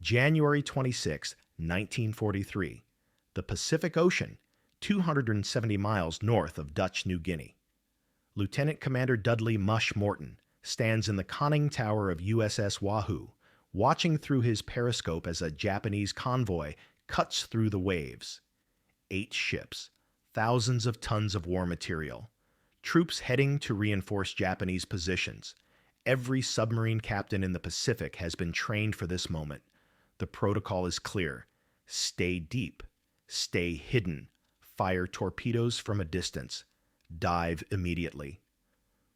January 26, 1943. The Pacific Ocean, 270 miles north of Dutch New Guinea. Lieutenant Commander Dudley "Mush" Morton stands in the conning tower of USS Wahoo, watching through his periscope as a Japanese convoy cuts through the waves. 8 ships, thousands of tons of war material, troops heading to reinforce Japanese positions. Every submarine captain in the Pacific has been trained for this moment. The protocol is clear. Stay deep. Stay hidden. Fire torpedoes from a distance. Dive immediately.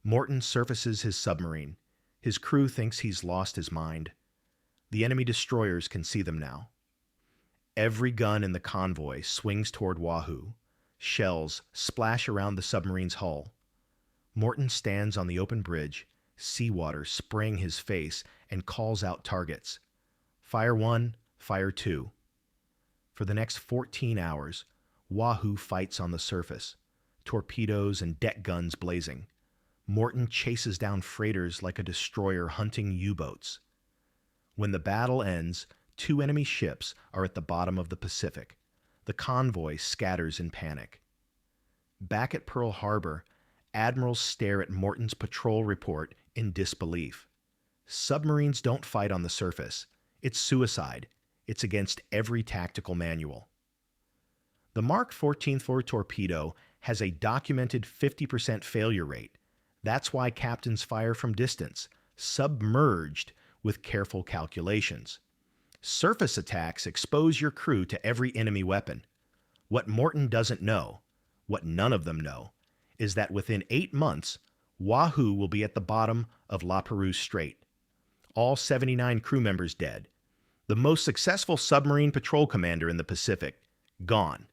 Morton surfaces his submarine. His crew thinks he's lost his mind. The enemy destroyers can see them now. Every gun in the convoy swings toward Wahoo. Shells splash around the submarine's hull. Morton stands on the open bridge, seawater spraying his face, and calls out targets. Fire 1, fire 2. For the next 14 hours, Wahoo fights on the surface, torpedoes and deck guns blazing. Morton chases down freighters like a destroyer hunting U-boats. When the battle ends, 2 enemy ships are at the bottom of the Pacific. The convoy scatters in panic. Back at Pearl Harbor, Admirals stare at Morton's patrol report in disbelief. Submarines don't fight on the surface. It's suicide. It's against every tactical manual. The Mark 14-4 torpedo has a documented 50% failure rate. That's why captains fire from distance, submerged with careful calculations. Surface attacks expose your crew to every enemy weapon. What Morton doesn't know, what none of them know, is that within 8 months, Wahoo will be at the bottom of La Perouse Strait. All 79 crew members dead. The most successful submarine patrol commander in the Pacific, gone.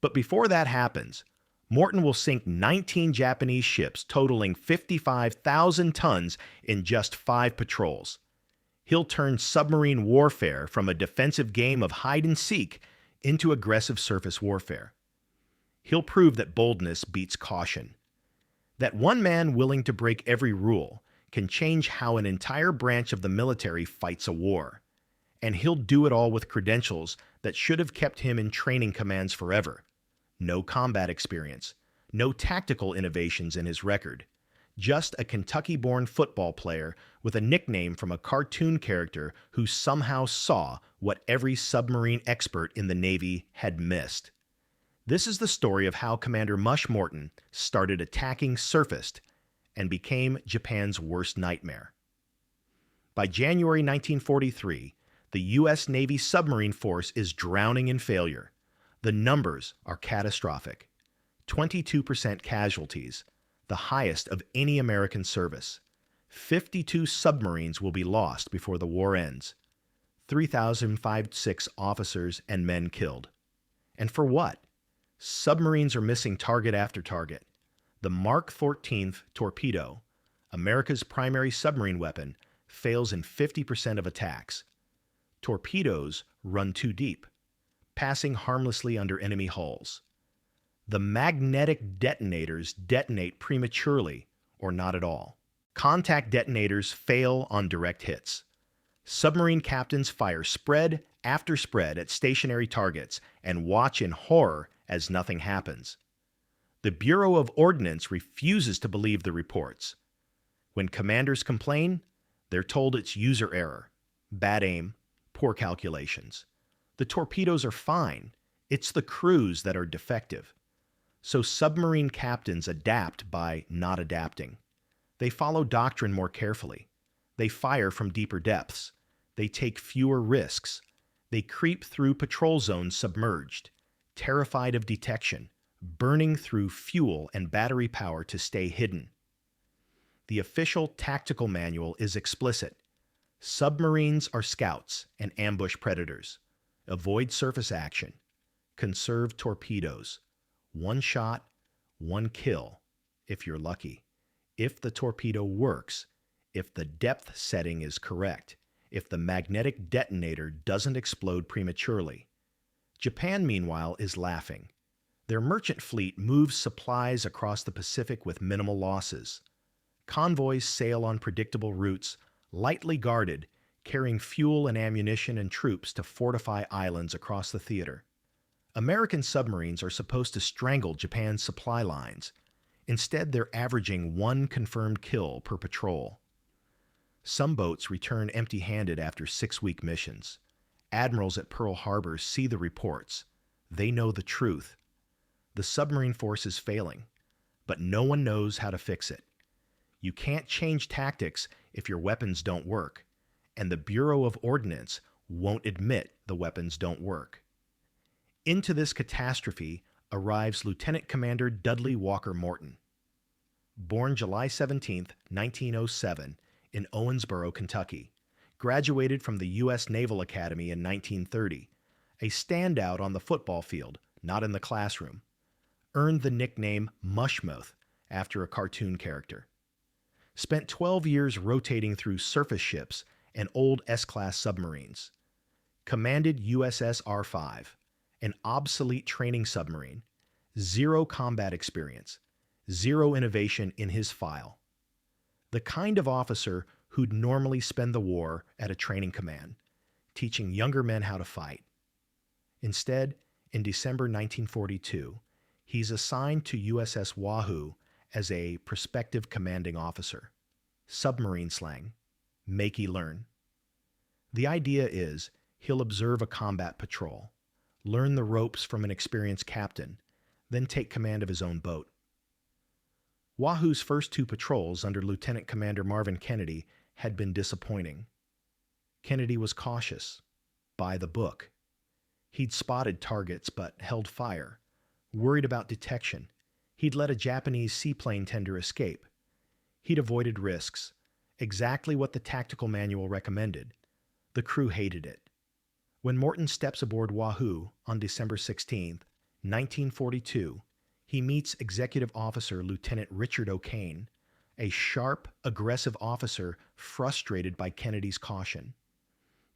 But before that happens, Morton will sink 19 Japanese ships totaling 55,000 tons in just 5 patrols. He'll turn submarine warfare from a defensive game of hide-and-seek into aggressive surface warfare. He'll prove that boldness beats caution, that one man willing to break every rule can change how an entire branch of the military fights a war. And he'll do it all with credentials that should have kept him in training commands forever. No combat experience, no tactical innovations in his record, just a Kentucky-born football player with a nickname from a cartoon character who somehow saw what every submarine expert in the Navy had missed. This is the story of how Commander Mush Morton started attacking surfaced and became Japan's worst nightmare. By January 1943, the U.S. Navy submarine force is drowning in failure. The numbers are catastrophic. 22% casualties, the highest of any American service. 52 submarines will be lost before the war ends. 3,056 officers and men killed. And for what? Submarines are missing target after target. The Mark 14 torpedo, America's primary submarine weapon, fails in 50% of attacks. Torpedoes run too deep, passing harmlessly under enemy hulls. The magnetic detonators detonate prematurely or not at all. Contact detonators fail on direct hits. Submarine captains fire spread after spread at stationary targets and watch in horror as nothing happens. The Bureau of Ordnance refuses to believe the reports. When commanders complain, they're told it's user error, bad aim, poor calculations. The torpedoes are fine. It's the crews that are defective. So submarine captains adapt by not adapting. They follow doctrine more carefully. They fire from deeper depths. They take fewer risks. They creep through patrol zones submerged, terrified of detection, burning through fuel and battery power to stay hidden. The official tactical manual is explicit. Submarines are scouts and ambush predators. Avoid surface action. Conserve torpedoes. 1 shot, 1 kill, if you're lucky. If the torpedo works, if the depth setting is correct, if the magnetic detonator doesn't explode prematurely. Japan, meanwhile, is laughing. Their merchant fleet moves supplies across the Pacific with minimal losses. Convoys sail on predictable routes, lightly guarded, carrying fuel and ammunition and troops to fortify islands across the theater. American submarines are supposed to strangle Japan's supply lines. Instead, they're averaging one confirmed kill per patrol. Some boats return empty-handed after 6-week missions. Admirals at Pearl Harbor see the reports. They know the truth. The submarine force is failing, but no one knows how to fix it. You can't change tactics if your weapons don't work, and the Bureau of Ordnance won't admit the weapons don't work. Into this catastrophe arrives Lieutenant Commander Dudley Walker Morton. Born July 17, 1907, in Owensboro, Kentucky, graduated from the U.S. Naval Academy in 1930, a standout on the football field, not in the classroom, earned the nickname Mushmouth after a cartoon character. Spent 12 years rotating through surface ships and old S-class submarines. Commanded USS R5, an obsolete training submarine, 0 combat experience, 0 innovation in his file. The kind of officer who'd normally spend the war at a training command, teaching younger men how to fight. Instead, in December 1942, he's assigned to USS Wahoo as a prospective commanding officer. Submarine slang, makey learn. The idea is he'll observe a combat patrol, learn the ropes from an experienced captain, then take command of his own boat. Wahoo's first 2 patrols under Lieutenant Commander Marvin Kennedy had been disappointing. Kennedy was cautious, by the book. He'd spotted targets but held fire, worried about detection. He'd let a Japanese seaplane tender escape. He'd avoided risks, exactly what the tactical manual recommended. The crew hated it. When Morton steps aboard Wahoo on December 16, 1942, he meets Executive Officer Lieutenant Richard O'Kane, a sharp, aggressive officer frustrated by Kennedy's caution.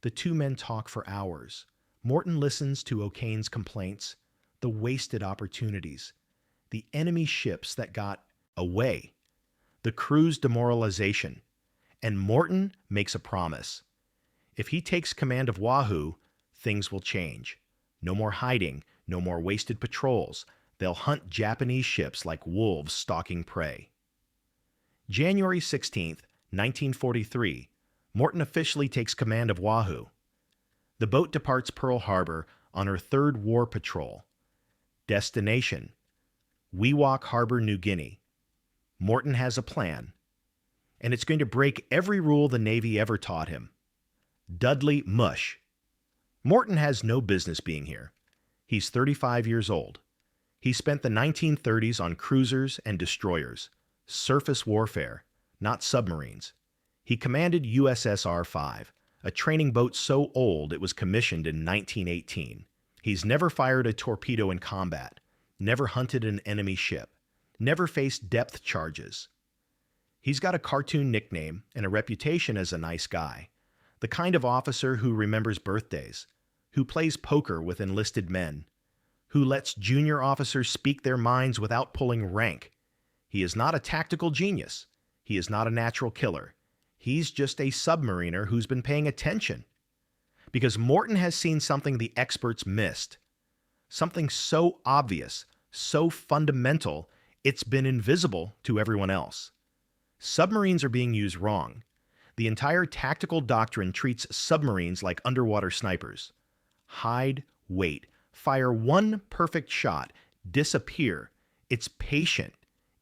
The 2 men talk for hours. Morton listens to O'Kane's complaints, the wasted opportunities, the enemy ships that got away, the crew's demoralization, and Morton makes a promise. If he takes command of Wahoo, things will change. No more hiding, no more wasted patrols. They'll hunt Japanese ships like wolves stalking prey. January 16, 1943, Morton officially takes command of Wahoo. The boat departs Pearl Harbor on her 3rd war patrol. Destination: Wewak Harbor, New Guinea. Morton has a plan, and it's going to break every rule the Navy ever taught him. Dudley Mush. Morton has no business being here. He's 35 years old. He spent the 1930s on cruisers and destroyers, surface warfare, not submarines. He commanded USS R5, a training boat so old it was commissioned in 1918. He's never fired a torpedo in combat, never hunted an enemy ship, never faced depth charges. He's got a cartoon nickname and a reputation as a nice guy, the kind of officer who remembers birthdays, who plays poker with enlisted men, who lets junior officers speak their minds without pulling rank. He is not a tactical genius. He is not a natural killer. He's just a submariner who's been paying attention. Because Morton has seen something the experts missed. Something so obvious, so fundamental, it's been invisible to everyone else. Submarines are being used wrong. The entire tactical doctrine treats submarines like underwater snipers. Hide, wait, fire one perfect shot, disappear. It's patient.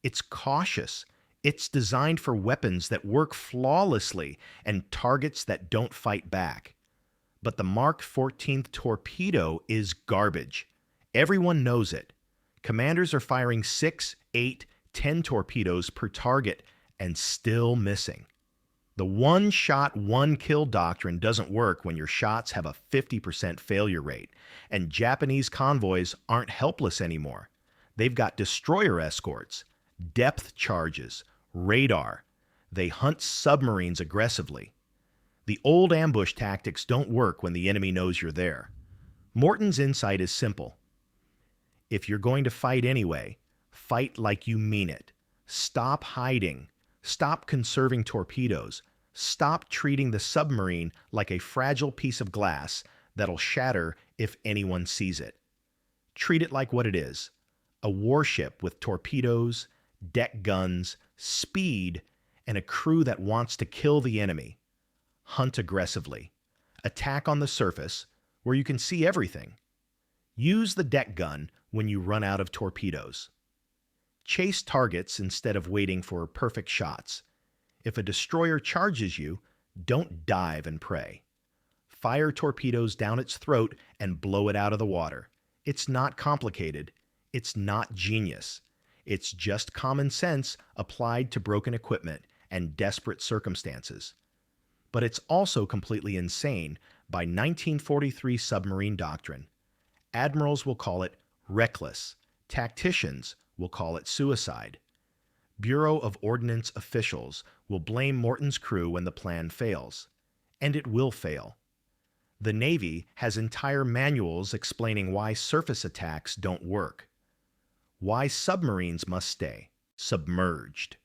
It's cautious. It's designed for weapons that work flawlessly and targets that don't fight back. But the Mark 14th torpedo is garbage. Everyone knows it. Commanders are firing 6, 8, 10 torpedoes per target and still missing. The one-shot, one-kill doctrine doesn't work when your shots have a 50% failure rate, and Japanese convoys aren't helpless anymore. They've got destroyer escorts, depth charges, radar. They hunt submarines aggressively. The old ambush tactics don't work when the enemy knows you're there. Morton's insight is simple. If you're going to fight anyway, fight like you mean it. Stop hiding. Stop conserving torpedoes. Stop treating the submarine like a fragile piece of glass that'll shatter if anyone sees it. Treat it like what it is, a warship with torpedoes, deck guns, speed, and a crew that wants to kill the enemy. Hunt aggressively. Attack on the surface, where you can see everything. Use the deck gun when you run out of torpedoes. Chase targets instead of waiting for perfect shots. If a destroyer charges you, don't dive and pray. Fire torpedoes down its throat and blow it out of the water. It's not complicated. It's not genius. It's just common sense applied to broken equipment and desperate circumstances. But it's also completely insane by 1943 submarine doctrine. Admirals will call it reckless. Tacticians will call it suicide. Bureau of Ordnance officials will blame Morton's crew when the plan fails. And it will fail. The Navy has entire manuals explaining why surface attacks don't work. Why submarines must stay submerged.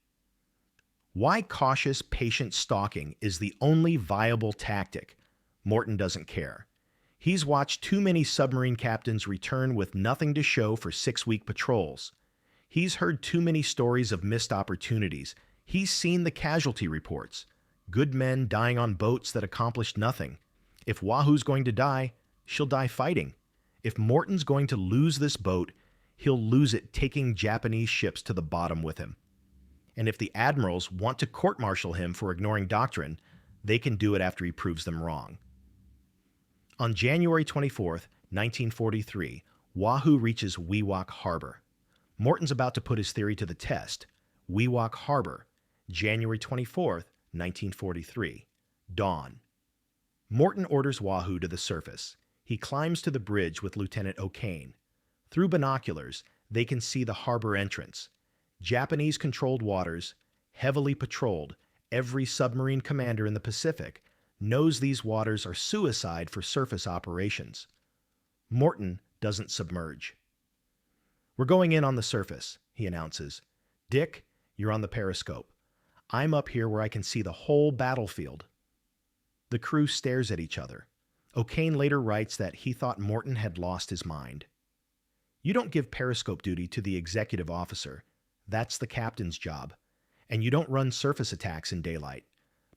Why cautious, patient stalking is the only viable tactic. Morton doesn't care. He's watched too many submarine captains return with nothing to show for 6-week patrols. He's heard too many stories of missed opportunities. He's seen the casualty reports. Good men dying on boats that accomplished nothing. If Wahoo's going to die, she'll die fighting. If Morton's going to lose this boat, he'll lose it taking Japanese ships to the bottom with him. And if the Admirals want to court-martial him for ignoring doctrine, they can do it after he proves them wrong. On January 24, 1943, Wahoo reaches Wewak Harbor. Morton's about to put his theory to the test. Wewak Harbor, January 24, 1943. Dawn. Morton orders Wahoo to the surface. He climbs to the bridge with Lieutenant O'Kane. Through binoculars, they can see the harbor entrance. Japanese-controlled waters, heavily patrolled. Every submarine commander in the Pacific knows these waters are suicide for surface operations. Morton doesn't submerge. "We're going in on the surface," he announces. "Dick, you're on the periscope. I'm up here where I can see the whole battlefield." The crew stares at each other. O'Kane later writes that he thought Morton had lost his mind. You don't give periscope duty to the executive officer. That's the captain's job. And you don't run surface attacks in daylight.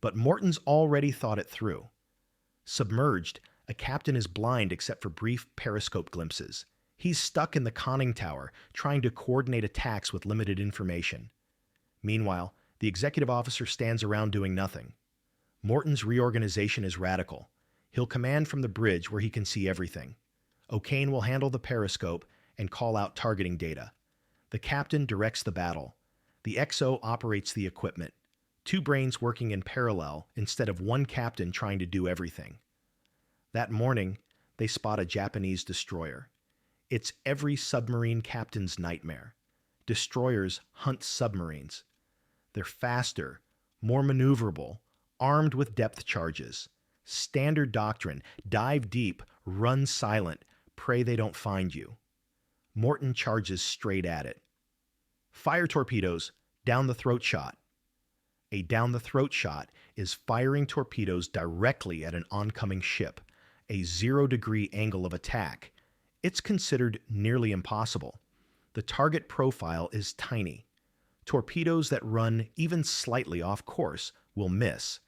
But Morton's already thought it through. Submerged, a captain is blind except for brief periscope glimpses. He's stuck in the conning tower, trying to coordinate attacks with limited information. Meanwhile, the executive officer stands around doing nothing. Morton's reorganization is radical. He'll command from the bridge where he can see everything. O'Kane will handle the periscope and call out targeting data. The captain directs the battle. The XO operates the equipment. 2 brains working in parallel instead of one captain trying to do everything. That morning, they spot a Japanese destroyer. It's every submarine captain's nightmare. Destroyers hunt submarines. They're faster, more maneuverable, armed with depth charges. Standard doctrine: dive deep, run silent, pray they don't find you. Morton charges straight at it. Fire torpedoes, down the throat shot. A down the throat shot is firing torpedoes directly at an oncoming ship, a 0-degree angle of attack. It's considered nearly impossible. The target profile is tiny. Torpedoes that run even slightly off course will miss.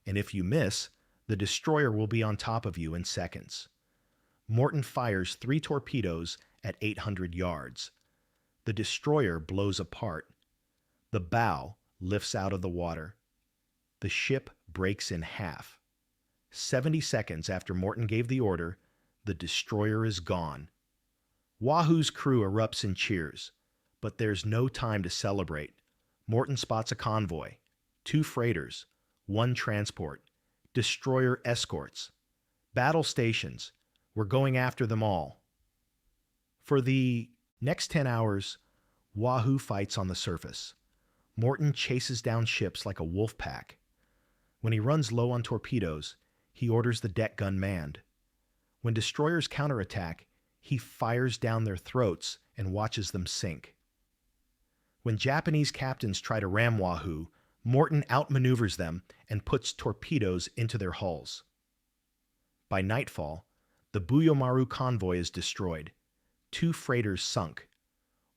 And if you miss, the destroyer will be on top of you in seconds. Morton fires 3 torpedoes at 800 yards. The destroyer blows apart. The bow lifts out of the water. The ship breaks in half. 70 seconds after Morton gave the order, the destroyer is gone. Wahoo's crew erupts in cheers, but there's no time to celebrate. Morton spots a convoy, 2 freighters, 1 transport, destroyer escorts, battle stations. We're going after them all. For the next 10 hours, Wahoo fights on the surface. Morton chases down ships like a wolf pack. When he runs low on torpedoes, he orders the deck gun manned. When destroyers counterattack, he fires down their throats and watches them sink. When Japanese captains try to ram Wahoo, Morton outmaneuvers them and puts torpedoes into their hulls. By nightfall, the Buyomaru convoy is destroyed, 2 freighters sunk,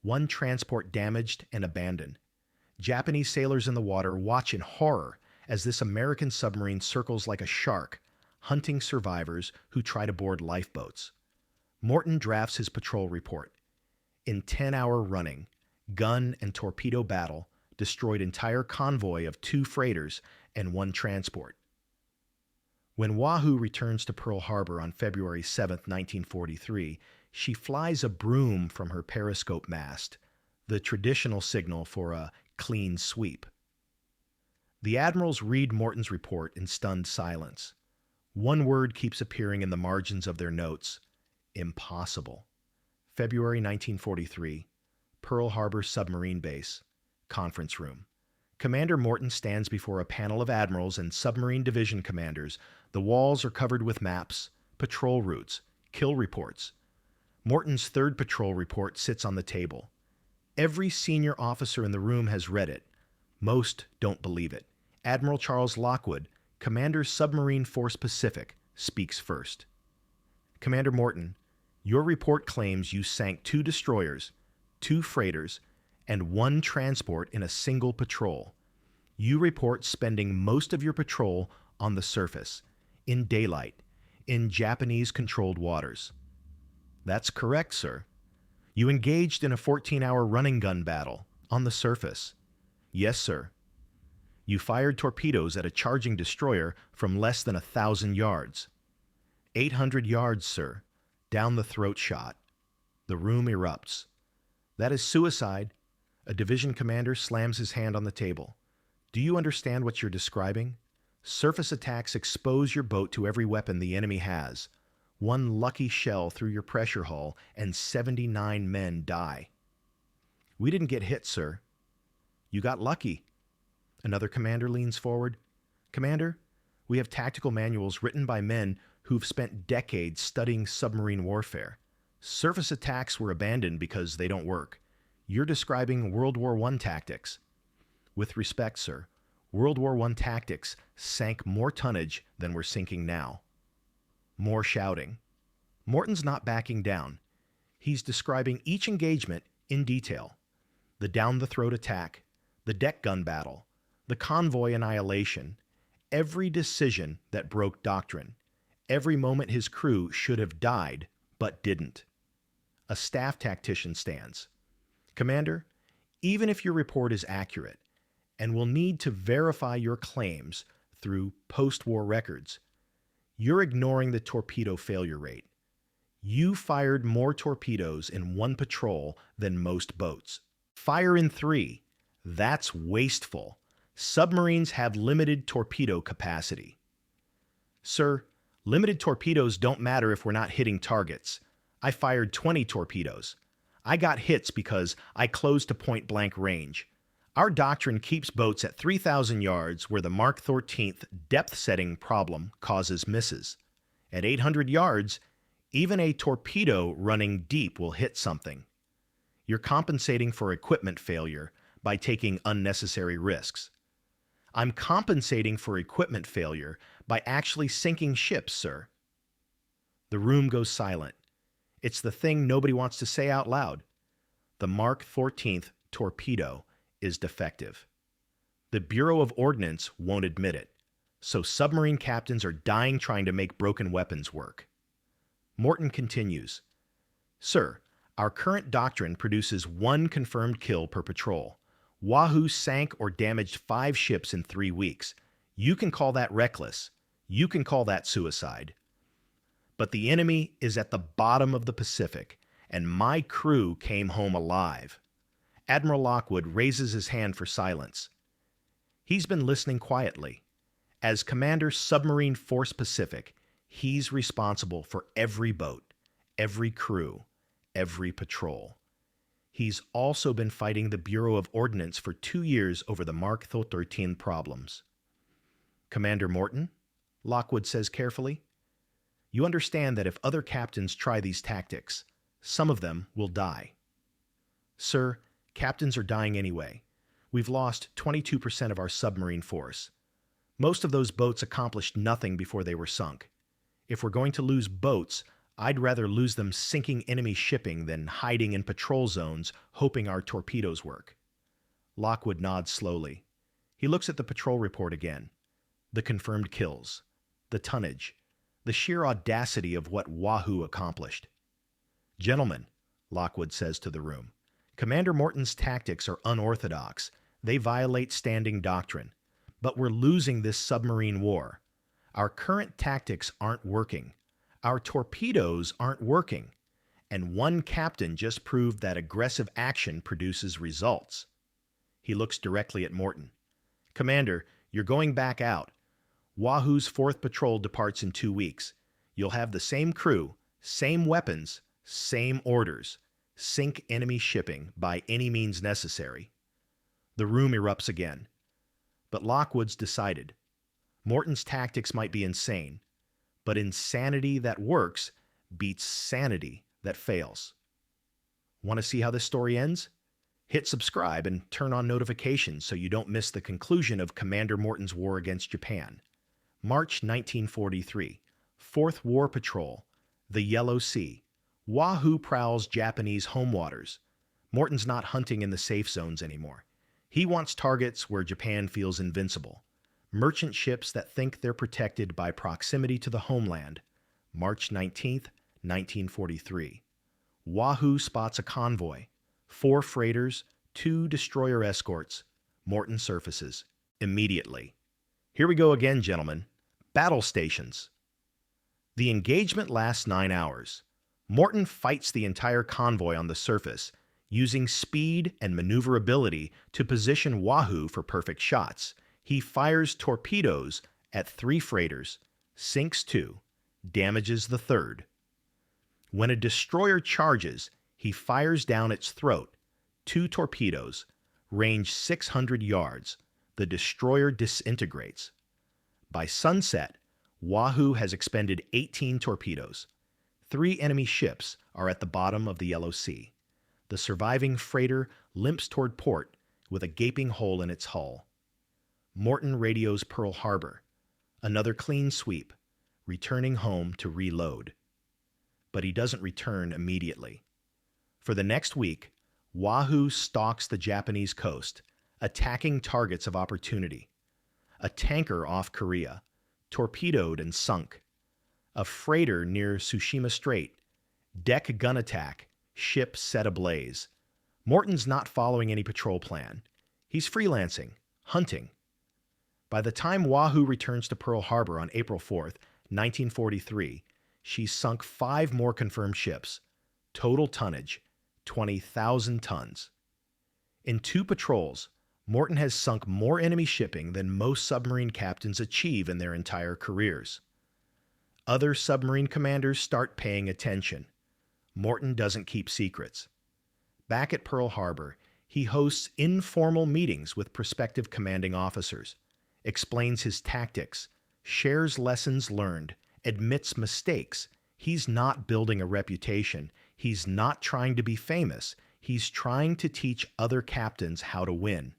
1 transport damaged and abandoned. Japanese sailors in the water watch in horror as this American submarine circles like a shark, hunting survivors who try to board lifeboats. Morton drafts his patrol report. In 10-hour running, gun and torpedo battle destroyed entire convoy of 2 freighters and 1 transport. When Wahoo returns to Pearl Harbor on February 7, 1943, she flies a broom from her periscope mast, the traditional signal for a clean sweep. The admirals read Morton's report in stunned silence. One word keeps appearing in the margins of their notes: impossible. February 1943, Pearl Harbor Submarine Base, conference room. Commander Morton stands before a panel of admirals and submarine division commanders. The walls are covered with maps, patrol routes, kill reports. Morton's 3rd patrol report sits on the table. Every senior officer in the room has read it. Most don't believe it. Admiral Charles Lockwood, Commander Submarine Force Pacific, speaks first. Commander Morton, your report claims you sank 2 destroyers, 2 freighters, and 1 transport in a single patrol. You report spending most of your patrol on the surface, in daylight, in Japanese-controlled waters. That's correct, sir. You engaged in a 14-hour running gun battle on the surface. Yes, sir. You fired torpedoes at a charging destroyer from less than 1,000 yards. 800 yards, sir. Down the throat shot. The room erupts. That is suicide. A division commander slams his hand on the table. Do you understand what you're describing? Surface attacks expose your boat to every weapon the enemy has. 1 lucky shell through your pressure hull and 79 men die. We didn't get hit, sir. You got lucky. Another commander leans forward. Commander, we have tactical manuals written by men who've spent decades studying submarine warfare. Surface attacks were abandoned because they don't work. You're describing World War I tactics. With respect, sir, World War I tactics sank more tonnage than we're sinking now. More shouting. Morton's not backing down. He's describing each engagement in detail. The down-the-throat attack, the deck gun battle, the convoy annihilation, every decision that broke doctrine, every moment his crew should have died but didn't. A staff tactician stands. Commander, even if your report is accurate, and will need to verify your claims through post-war records, you're ignoring the torpedo failure rate. You fired more torpedoes in 1 patrol than most boats. Fire in 3. That's wasteful. Submarines have limited torpedo capacity. Sir, limited torpedoes don't matter if we're not hitting targets. I fired 20 torpedoes. I got hits because I closed to point-blank range. Our doctrine keeps boats at 3,000 yards where the Mark 13th depth-setting problem causes misses. At 800 yards, even a torpedo running deep will hit something. You're compensating for equipment failure by taking unnecessary risks. I'm compensating for equipment failure by actually sinking ships, sir. The room goes silent. It's the thing nobody wants to say out loud. The Mark 14th torpedo is defective. The Bureau of Ordnance won't admit it, so submarine captains are dying trying to make broken weapons work. Morton continues, Sir, our current doctrine produces 1 confirmed kill per patrol. Wahoo sank or damaged 5 ships in 3 weeks. You can call that reckless. You can call that suicide. But the enemy is at the bottom of the Pacific, and my crew came home alive. Admiral Lockwood raises his hand for silence. He's been listening quietly. As Commander Submarine Force Pacific, he's responsible for every boat, every crew, every patrol. He's also been fighting the Bureau of Ordnance for 2 years over the Mark 13 problems. Commander Morton, Lockwood says carefully, you understand that if other captains try these tactics, some of them will die. Sir, captains are dying anyway. We've lost 22% of our submarine force. Most of those boats accomplished nothing before they were sunk. If we're going to lose boats, I'd rather lose them sinking enemy shipping than hiding in patrol zones hoping our torpedoes work." Lockwood nods slowly. He looks at the patrol report again. The confirmed kills, the tonnage, the sheer audacity of what Wahoo accomplished. "Gentlemen," Lockwood says to the room, "Commander Morton's tactics are unorthodox. They violate standing doctrine. But we're losing this submarine war. Our current tactics aren't working. Our torpedoes aren't working. And one captain just proved that aggressive action produces results." He looks directly at Morton. "Commander, you're going back out. Wahoo's 4th Patrol departs in 2 weeks. You'll have the same crew, same weapons, same orders. Sink enemy shipping by any means necessary." The room erupts again. But Lockwood's decided. Morton's tactics might be insane, but insanity that works beats sanity that fails. Want to see how this story ends? Hit subscribe and turn on notifications so you don't miss the conclusion of Commander Morton's war against Japan. March 1943, 4th War Patrol, the Yellow Sea. Wahoo prowls Japanese home waters. Morton's not hunting in the safe zones anymore. He wants targets where Japan feels invincible. Merchant ships that think they're protected by proximity to the homeland. March 19th, 1943. Wahoo spots a convoy. 4 freighters, 2 destroyer escorts. Morton surfaces. Immediately. Here we go again, gentlemen. Battle stations. The engagement lasts 9 hours. Morton fights the entire convoy on the surface, using speed and maneuverability to position Wahoo for perfect shots. He fires torpedoes at 3 freighters, sinks 2, damages the 3rd. When a destroyer charges, he fires down its throat, 2 torpedoes, range 600 yards. The destroyer disintegrates. By sunset, Wahoo has expended 18 torpedoes. 3 enemy ships are at the bottom of the Yellow Sea. The surviving freighter limps toward port with a gaping hole in its hull. Morton radios Pearl Harbor. Another clean sweep, returning home to reload. But he doesn't return immediately. For the next week, Wahoo stalks the Japanese coast, attacking targets of opportunity. A tanker off Korea, torpedoed and sunk. A freighter near Tsushima Strait, deck gun attack, ship set ablaze. Morton's not following any patrol plan. He's freelancing, hunting. By the time Wahoo returns to Pearl Harbor on April 4th, 1943, she's sunk 5 more confirmed ships. Total tonnage, 20,000 tons. In 2 patrols, Morton has sunk more enemy shipping than most submarine captains achieve in their entire careers. Other submarine commanders start paying attention. Morton doesn't keep secrets. Back at Pearl Harbor, he hosts informal meetings with prospective commanding officers, explains his tactics, shares lessons learned, admits mistakes. He's not building a reputation. He's not trying to be famous. He's trying to teach other captains how to win.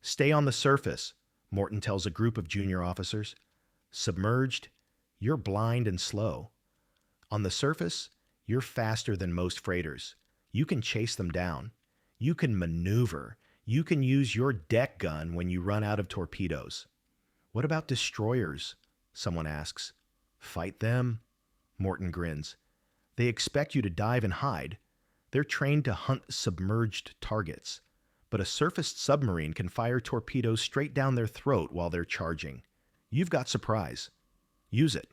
"Stay on the surface," Morton tells a group of junior officers. "Submerged, you're blind and slow. On the surface, you're faster than most freighters. You can chase them down. You can maneuver. You can use your deck gun when you run out of torpedoes." "What about destroyers?" someone asks. "Fight them," Morton grins. "They expect you to dive and hide. They're trained to hunt submerged targets. But a surfaced submarine can fire torpedoes straight down their throat while they're charging. You've got surprise. Use it."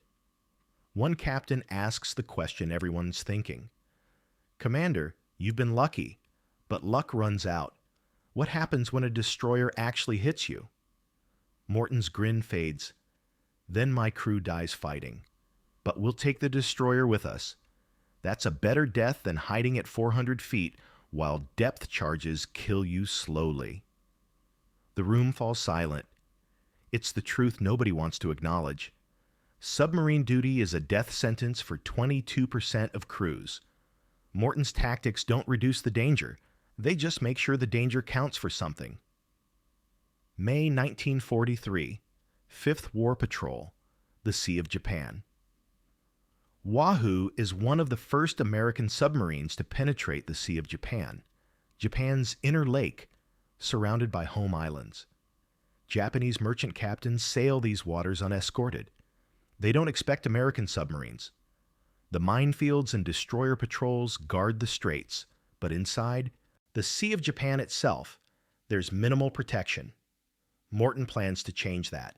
One captain asks the question everyone's thinking. "Commander, you've been lucky, but luck runs out. What happens when a destroyer actually hits you?" Morton's grin fades. "Then my crew dies fighting. But we'll take the destroyer with us. That's a better death than hiding at 400 feet while depth charges kill you slowly." The room falls silent. It's the truth nobody wants to acknowledge. Submarine duty is a death sentence for 22% of crews. Morton's tactics don't reduce the danger. They just make sure the danger counts for something. May 1943, 5th War Patrol, the Sea of Japan. Wahoo is one of the first American submarines to penetrate the Sea of Japan, Japan's inner lake, surrounded by home islands. Japanese merchant captains sail these waters unescorted. They don't expect American submarines. The minefields and destroyer patrols guard the straits, but inside, the Sea of Japan itself, there's minimal protection. Morton plans to change that.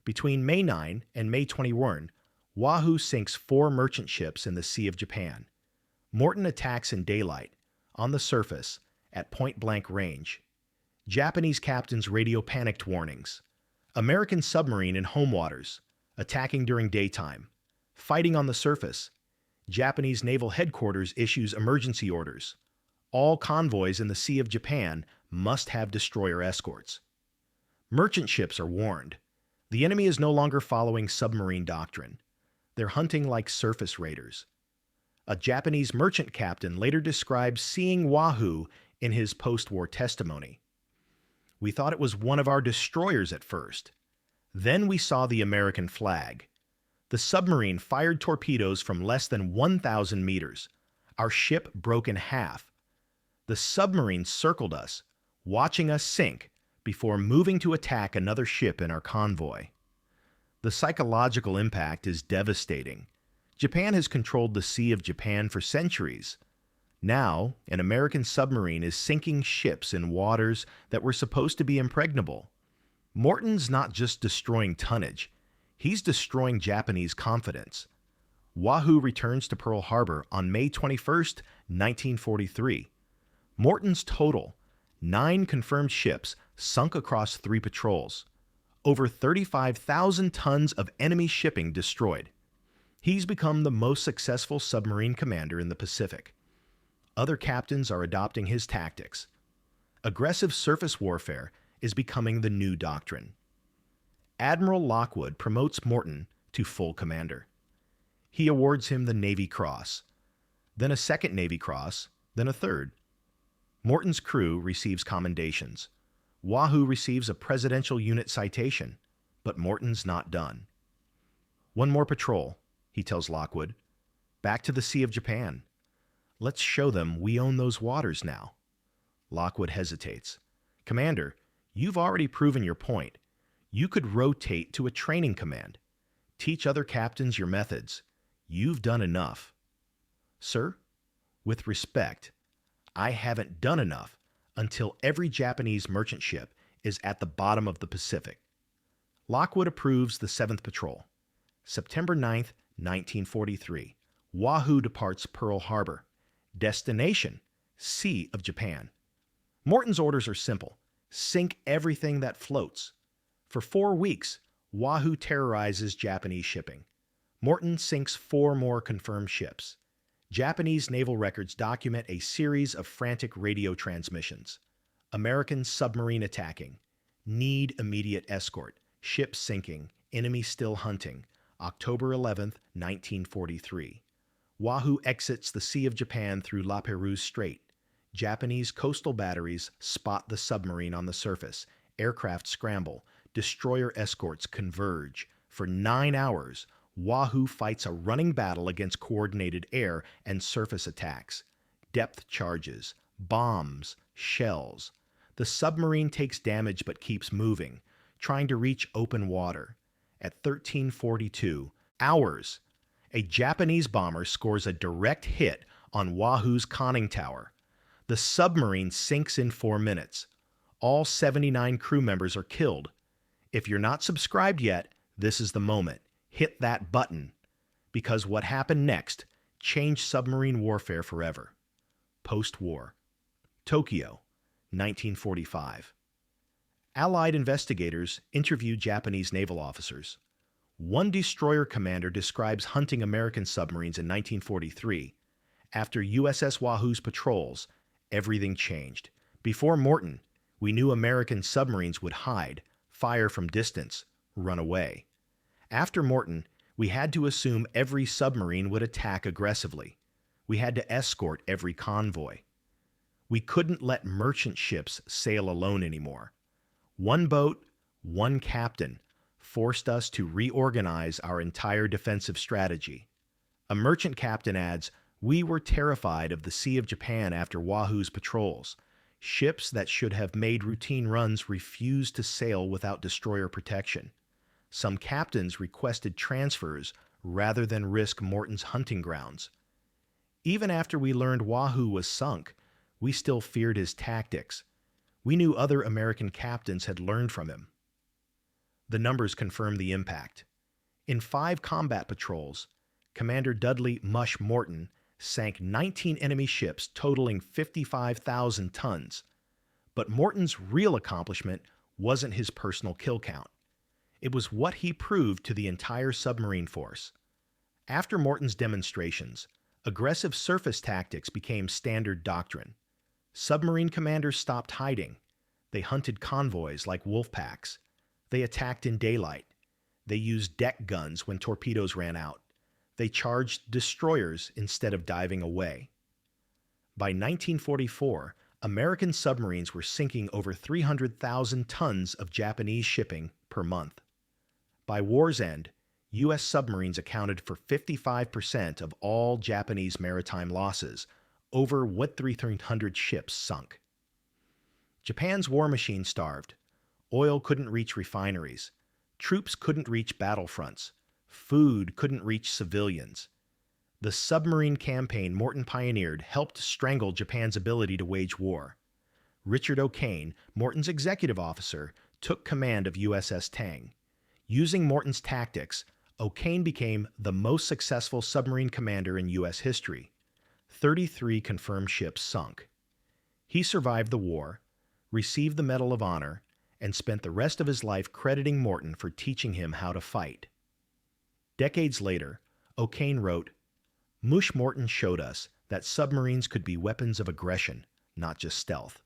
Between May 9 and May 21, Wahoo sinks 4 merchant ships in the Sea of Japan. Morton attacks in daylight, on the surface, at point-blank range. Japanese captains radio panicked warnings. American submarine in home waters, attacking during daytime. Fighting on the surface. Japanese naval headquarters issues emergency orders. All convoys in the Sea of Japan must have destroyer escorts. Merchant ships are warned. The enemy is no longer following submarine doctrine. They're hunting like surface raiders. A Japanese merchant captain later describes seeing Wahoo in his post-war testimony. "We thought it was one of our destroyers at first. Then we saw the American flag. The submarine fired torpedoes from less than 1,000 meters. Our ship broke in half. The submarine circled us, watching us sink, before moving to attack another ship in our convoy." The psychological impact is devastating. Japan has controlled the Sea of Japan for centuries. Now, an American submarine is sinking ships in waters that were supposed to be impregnable. Morton's not just destroying tonnage, he's destroying Japanese confidence. Wahoo returns to Pearl Harbor on May 21, 1943. Morton's total, 9 confirmed ships sunk across 3 patrols. Over 35,000 tons of enemy shipping destroyed. He's become the most successful submarine commander in the Pacific. Other captains are adopting his tactics. Aggressive surface warfare is becoming the new doctrine. Admiral Lockwood promotes Morton to full commander. He awards him the Navy Cross, then a second Navy Cross, then a third. Morton's crew receives commendations. Wahoo receives a Presidential Unit citation, but Morton's not done. "One more patrol," he tells Lockwood. "Back to the Sea of Japan. Let's show them we own those waters now." Lockwood hesitates. "Commander, you've already proven your point. You could rotate to a training command. Teach other captains your methods. You've done enough." "Sir, with respect, I haven't done enough until every Japanese merchant ship is at the bottom of the Pacific." Lockwood approves the 7th Patrol. September 9, 1943. Wahoo departs Pearl Harbor. Destination, Sea of Japan. Morton's orders are simple. Sink everything that floats. For 4 weeks, Wahoo terrorizes Japanese shipping. Morton sinks 4 more confirmed ships. Japanese naval records document a series of frantic radio transmissions. American submarine attacking. Need immediate escort. Ship sinking. Enemy still hunting. October 11, 1943. Wahoo exits the Sea of Japan through La Pérouse Strait. Japanese coastal batteries spot the submarine on the surface. Aircraft scramble. Destroyer escorts converge. For 9 hours, Wahoo fights a running battle against coordinated air and surface attacks. Depth charges, bombs, shells. The submarine takes damage but keeps moving, trying to reach open water. At 13:42 hours, a Japanese bomber scores a direct hit on Wahoo's conning tower. The submarine sinks in 4 minutes. All 79 crew members are killed. If you're not subscribed yet, this is the moment. Hit that button, because what happened next changed submarine warfare forever. Post-war. Tokyo, 1945. Allied investigators interview Japanese naval officers. One destroyer commander describes hunting American submarines in 1943. After USS Wahoo's patrols, everything changed. Before Morton, we knew American submarines would hide, fire from distance, run away. After Morton, we had to assume every submarine would attack aggressively. We had to escort every convoy. We couldn't let merchant ships sail alone anymore. One boat, one captain, forced us to reorganize our entire defensive strategy. A merchant captain adds, "We were terrified of the Sea of Japan after Wahoo's patrols. Ships that should have made routine runs refused to sail without destroyer protection. Some captains requested transfers rather than risk Morton's hunting grounds. Even after we learned Wahoo was sunk, we still feared his tactics. We knew other American captains had learned from him." The numbers confirm the impact. In 5 combat patrols, Commander Dudley "Mush" Morton sank 19 enemy ships totaling 55,000 tons. But Morton's real accomplishment wasn't his personal kill count. It was what he proved to the entire submarine force. After Morton's demonstrations, aggressive surface tactics became standard doctrine. Submarine commanders stopped hiding. They hunted convoys like wolf packs. They attacked in daylight. They used deck guns when torpedoes ran out. They charged destroyers instead of diving away. By 1944, American submarines were sinking over 300,000 tons of Japanese shipping per month. By war's end, U.S. submarines accounted for 55% of all Japanese maritime losses, over 1,300 ships sunk. Japan's war machine starved. Oil couldn't reach refineries. Troops couldn't reach battlefronts. Food couldn't reach civilians. The submarine campaign Morton pioneered helped strangle Japan's ability to wage war. Richard O'Kane, Morton's executive officer, took command of USS Tang. Using Morton's tactics, O'Kane became the most successful submarine commander in U.S. history. 33 confirmed ships sunk. He survived the war, received the Medal of Honor, and spent the rest of his life crediting Morton for teaching him how to fight. Decades later, O'Kane wrote, "Mush Morton showed us that submarines could be weapons of aggression, not just stealth.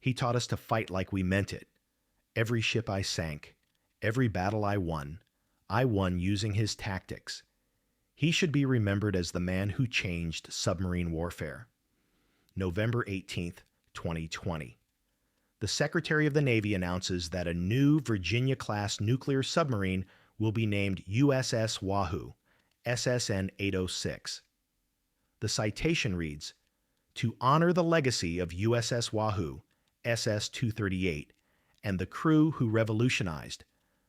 He taught us to fight like we meant it. Every ship I sank, every battle I won using his tactics. He should be remembered as the man who changed submarine warfare." November 18, 2020. The Secretary of the Navy announces that a new Virginia-class nuclear submarine will be named USS Wahoo, SSN 806. The citation reads, "To honor the legacy of USS Wahoo, SS 238, and the crew who revolutionized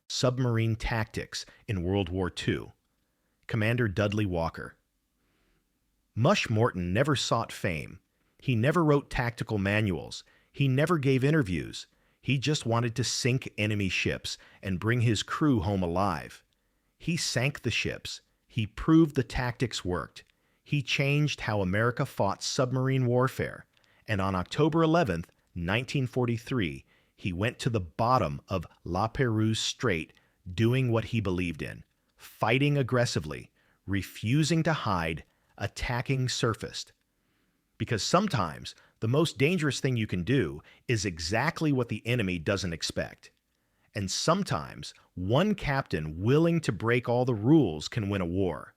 submarine tactics in World War II, Commander Dudley Walker." Mush Morton never sought fame. He never wrote tactical manuals. He never gave interviews. He just wanted to sink enemy ships and bring his crew home alive. He sank the ships. He proved the tactics worked. He changed how America fought submarine warfare. And on October 11, 1943, he went to the bottom of La Pérouse Strait doing what he believed in, fighting aggressively, refusing to hide, attacking surfaced. Because sometimes the most dangerous thing you can do is exactly what the enemy doesn't expect. And sometimes one captain willing to break all the rules can win a war.